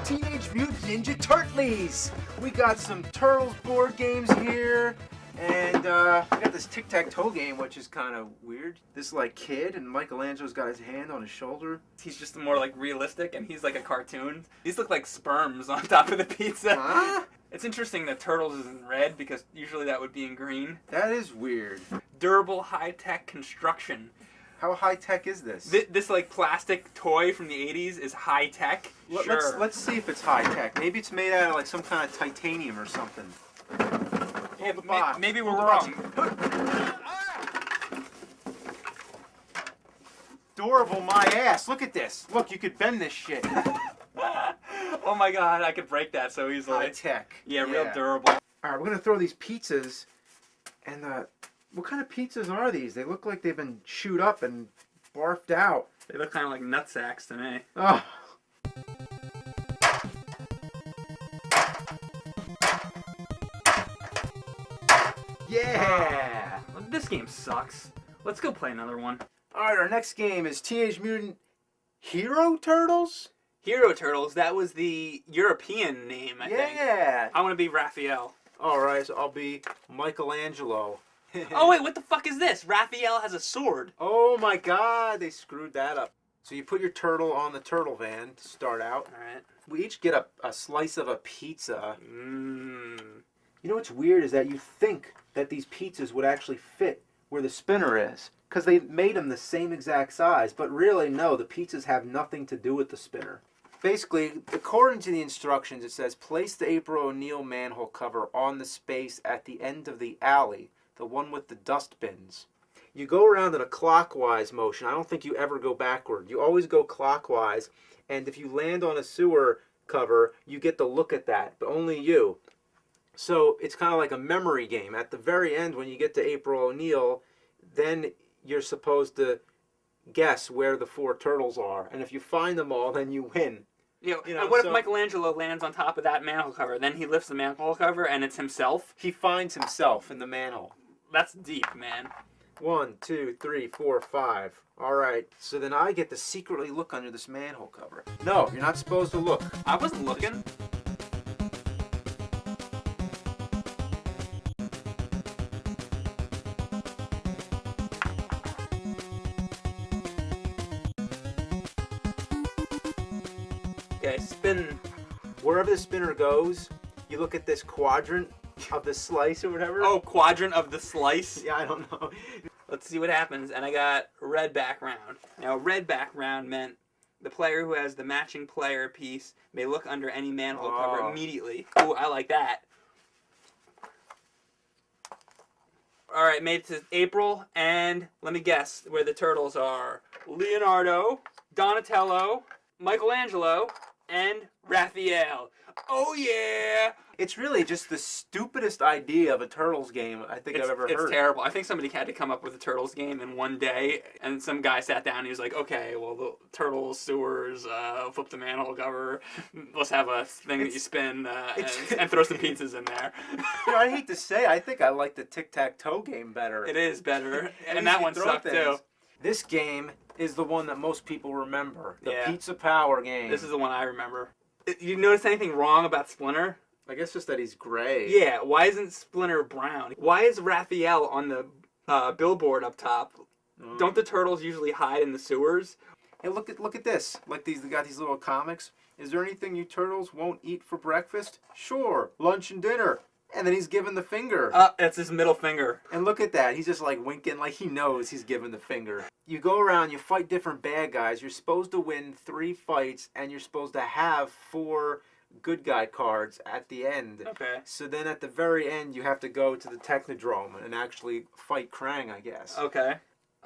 Teenage Mutant Ninja Turtles! We got some Turtles board games here, and we got this tic-tac-toe game, which is kind of weird. This, like, kid, and Michelangelo's got his hand on his shoulder. He's just more, like, realistic, and he's like a cartoon. These look like sperms on top of the pizza. Huh? It's interesting that Turtles is in red, because usually that would be in green. That is weird. Durable, high-tech construction. How high-tech is this? This, like, plastic toy from the 80s is high-tech? Sure. Let's see if it's high-tech. Maybe it's made out of, like, some kind of titanium or something. Yeah, but maybe we're wrong. Adorable my ass. Look at this. Look, you could bend this shit. Oh my god, I could break that so easily. High-tech. Yeah, real durable. Alright, we're going to throw these pizzas, and what kind of pizzas are these? They look like they've been chewed up and barfed out. They look kind of like nutsacks to me. Oh. Yeah! Well, this game sucks. Let's go play another one. Alright, our next game is Teenage Mutant Hero Turtles? Hero Turtles, that was the European name, I think. Yeah! I want to be Raphael. Alright, so I'll be Michelangelo. Oh wait, what the fuck is this? Raphael has a sword. Oh my god, they screwed that up. So you put your turtle on the turtle van to start out. Alright. We each get a slice of a pizza. Mmm. You know what's weird is that you think that these pizzas would actually fit where the spinner is. Because they made them the same exact size. But really, no, the pizzas have nothing to do with the spinner. Basically, according to the instructions, it says, place the April O'Neil manhole cover on the space at the end of the alley. The one with the dust bins. You go around in a clockwise motion. I don't think you ever go backward. You always go clockwise. And if you land on a sewer cover, you get to look at that. But only you. So it's kind of like a memory game. At the very end, when you get to April O'Neil, then you're supposed to guess where the 4 turtles are. And if you find them all, then you win. You know, what if Michelangelo lands on top of that manhole cover? Then he lifts the manhole cover and it's himself? He finds himself in the manhole. That's deep, man. 1, 2, 3, 4, 5. Alright, so then I get to secretly look under this manhole cover. No, you're not supposed to look. I wasn't looking. Okay, spin. Wherever the spinner goes, you look at this quadrant of the slice or whatever. Oh, quadrant of the slice? Yeah, I don't know. Let's see what happens. And I got red background. Now, red background meant the player who has the matching player piece may look under any manhole cover immediately. Ooh, I like that. All right, made it to April, and let me guess where the turtles are. Leonardo, Donatello, Michelangelo, and Raphael. Oh, yeah! It's really just the stupidest idea of a Turtles game I think I've ever heard. It's terrible. I think somebody had to come up with a Turtles game in one day, and some guy sat down and he was like, okay, well, the Turtles, sewers, flip the manhole cover, let's have a thing that you spin, and throw some pizzas in there. You know, I hate to say, I think I like the tic-tac-toe game better. It is better, and that one sucked, too. This game is the one that most people remember. The Yeah. Pizza Power game. This is the one I remember. You notice anything wrong about Splinter? I guess just that he's gray. Yeah, why isn't Splinter brown? Why is Raphael on the billboard up top? Don't the turtles usually hide in the sewers? Hey, look at this. Like they got these little comics. Is there anything you turtles won't eat for breakfast? Sure, lunch and dinner. And then he's giving the finger. That's his middle finger. And look at that. He's just like winking like he knows he's giving the finger. You go around, you fight different bad guys. You're supposed to win 3 fights, and you're supposed to have 4 good guy cards at the end. Okay. So then at the very end, you have to go to the Technodrome and actually fight Krang, I guess. Okay.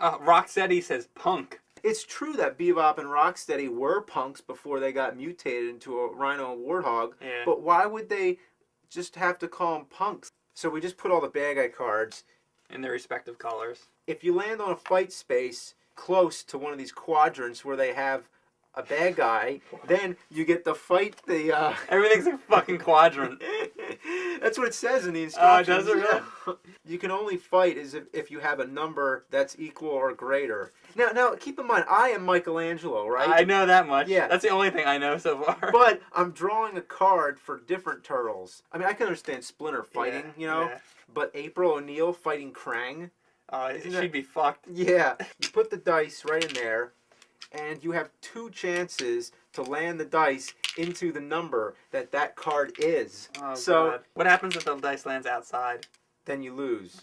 Rocksteady says punk. It's true that Bebop and Rocksteady were punks before they got mutated into a rhino and warthog. Yeah. But why would they just have to call them punks? So we just put all the bad guy cards in their respective colors. If you land on a fight space close to one of these quadrants where they have a bad guy, then you get to fight the... Everything's a fucking quadrant. That's what it says in the instructions. Does it really? You can only fight as if you have a number that's equal or greater. Now, keep in mind, I am Michelangelo, right? I know that much. Yeah. That's the only thing I know so far. But I'm drawing a card for different turtles. I mean, I can understand Splinter fighting, Yeah. but April O'Neil fighting Krang. She'd be fucked. Yeah. You put the dice right in there, and you have 2 chances to land the dice into the number that card is. Oh, so God. What happens if the dice lands outside? Then you lose.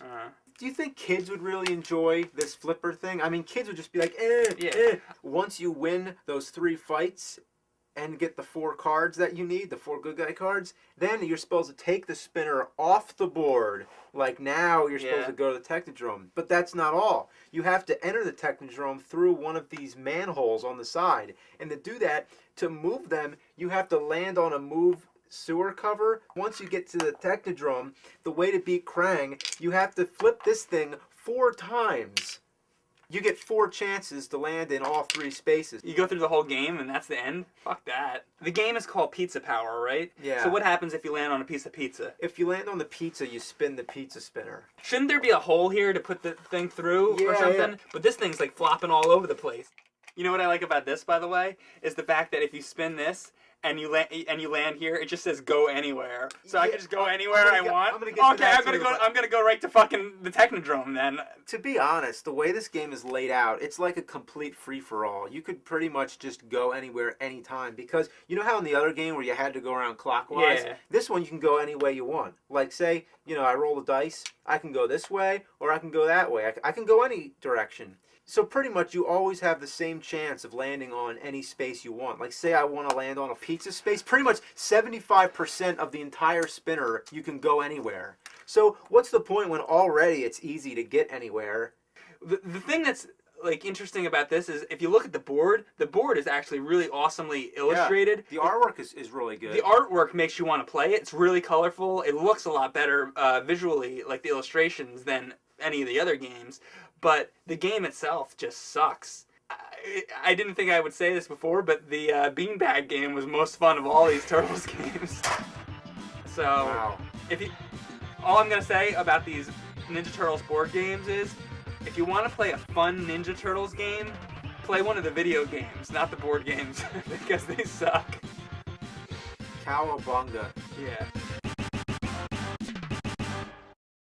Do you think kids would really enjoy this flipper thing? I mean, kids would just be like, eh. Once you win those 3 fights and get the 4 cards that you need, the 4 good guy cards, then you're supposed to take the spinner off the board. Like now you're supposed to go to the Technodrome. But that's not all. You have to enter the Technodrome through one of these manholes on the side. And to do that, to move them, you have to land on a move sewer cover. Once you get to the Technodrome, the way to beat Krang, you have to flip this thing 4 times. You get 4 chances to land in all 3 spaces. You go through the whole game and that's the end? Fuck that. The game is called Pizza Power, right? Yeah. So what happens if you land on a piece of pizza? If you land on the pizza, you spin the pizza spinner. Shouldn't there be a hole here to put the thing through or Yeah, something? yeah. But this thing's like flopping all over the place. You know what I like about this, by the way, is the fact that if you spin this and you land here, it just says go anywhere. So I can just go anywhere I want. I'm gonna get to that I'm gonna go right to fucking the Technodrome then. To be honest, the way this game is laid out, it's like a complete free-for-all. You could pretty much just go anywhere, anytime. Because you know how in the other game where you had to go around clockwise? Yeah. This one you can go any way you want. Like say, I roll the dice, I can go this way, or I can go that way. I can go any direction. So pretty much you always have the same chance of landing on any space you want. Like say I want to land on a pizza space, pretty much 75% of the entire spinner you can go anywhere. So what's the point when already it's easy to get anywhere? The thing that's like interesting about this is if you look at the board is actually really awesomely illustrated. Yeah, the artwork is really good. The artwork makes you want to play it. It's really colorful. It looks a lot better visually, like the illustrations, than any of the other games. But the game itself just sucks. I didn't think I would say this before, but the Beanbag game was most fun of all these Turtles games. So, wow. All I'm going to say about these Ninja Turtles board games is, if you want to play a fun Ninja Turtles game, play one of the video games, not the board games, because they suck. Cowabunga. Yeah.